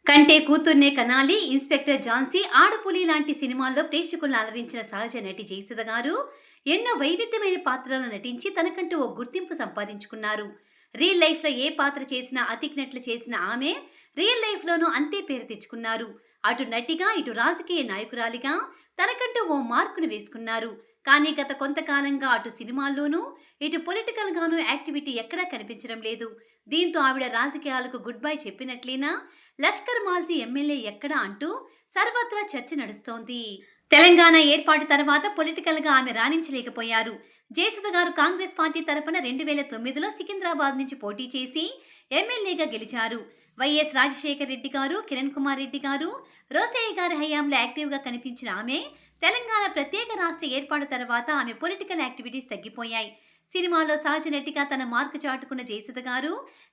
కంటే కూతుర్నే కనాలి, ఇన్స్పెక్టర్ ఝాన్సీ, ఆడపులి లాంటి సినిమాల్లో ప్రేక్షకులను అలరించిన సహజ నటి జయసుధ గారు ఎన్నో వైవిధ్యమైన పాత్రలను నటించి తనకంటూ ఓ గుర్తింపు సంపాదించుకున్నారు. రియల్ లైఫ్లో ఏ పాత్ర చేసినా అతికినట్లు చేసిన ఆమె రియల్ లైఫ్లోనూ అంతే పేరు తెచ్చుకున్నారు. అటు నటిగా ఇటు రాజకీయ నాయకురాలిగా తనకంటూ ఓ మార్కును వేసుకున్నారు. కానీ గత కొంతకాలంగా అటు సినిమాల్లోనూ ఇటు పొలిటికల్ గానూ యాక్టివిటీ ఎక్కడా కనిపించడం లేదు. దీంతో ఆవిడ రాజకీయాలకు గుడ్ బై చెప్పినట్లేనా, లష్కర్ మాజీ ఎమ్మెల్యే ఎక్కడా అంటూ సర్వత్రా చర్చ నడుస్తోంది. తెలంగాణ ఏర్పాటు తర్వాత పొలిటికల్ గా ఆమె రాణించలేకపోయారు. జయసుధ గారు కాంగ్రెస్ పార్టీ తరపున 2009లో సికింద్రాబాద్ నుంచి పోటీ చేసి ఎమ్మెల్యేగా గెలిచారు. వైఎస్ రాజశేఖర్ రెడ్డి గారు, కిరణ్ కుమార్ రెడ్డి గారు, రోసయ్య గారి హయాంలో యాక్టివ్గా కనిపించిన ఆమె తెలంగాణ ప్రత్యేక రాష్ట్ర ఏర్పాటు తర్వాత ఆమె పొలిటికల్ యాక్టివిటీస్ తగ్గిపోయాయి. సినిమాలో సహజ నటిగా తన మార్కు చాటుకున్న జయసుధ గారు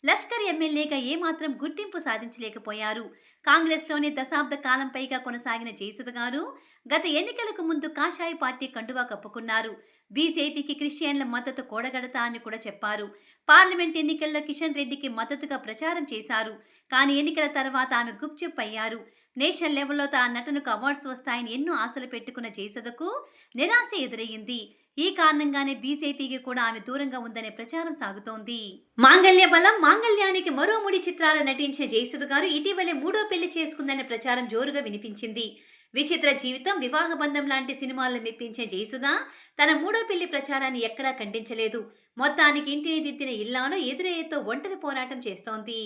లష్కర్ ఎమ్మెల్యేగా ఏమాత్రం గుర్తింపు సాధించలేకపోయారు. కాంగ్రెస్లోని దశాబ్ద కాలం పైగా కొనసాగిన జయసుధ గారు గత ఎన్నికలకు ముందు కాషాయ పార్టీ కండువా కప్పుకున్నారు. బీజేపీకి క్రిస్టియన్ల మద్దతు కూడగడతా అని కూడా చెప్పారు. పార్లమెంట్ ఎన్నికల్లో కిషన్ రెడ్డికి మద్దతుగా ప్రచారం చేశారు. కానీ ఎన్నికల తర్వాత ఆమె గుప్చుప్ అయ్యారు. నేషనల్ లెవెల్లో తా నటనకు అవార్డ్స్ వస్తాయని ఎన్నో ఆశలు పెట్టుకున్న జయసుధకు నిరాశ ఎదురయ్యింది. ఈ కారణంగానే బీజేపీకి కూడా ఆమె దూరంగా ఉందనే ప్రచారం సాగుతోంది. మాంగళ్య బలం, మాంగళ్యానికి మరో 3 చిత్రాలు నటించిన జయసుధ గారు ఇటీవలే 3వ పెళ్లి చేసుకుందనే ప్రచారం జోరుగా వినిపించింది. విచిత్ర జీవితం, వివాహ బంధం లాంటి సినిమాలను మెప్పించే జయసుధ తన 3వ పెళ్లి ప్రచారాన్ని ఎక్కడా ఖండించలేదు. మొత్తానికి ఇంటిని దిద్దిన ఇల్లాలు ఎదురయ్యతో ఒంటరి పోరాటం చేస్తోంది.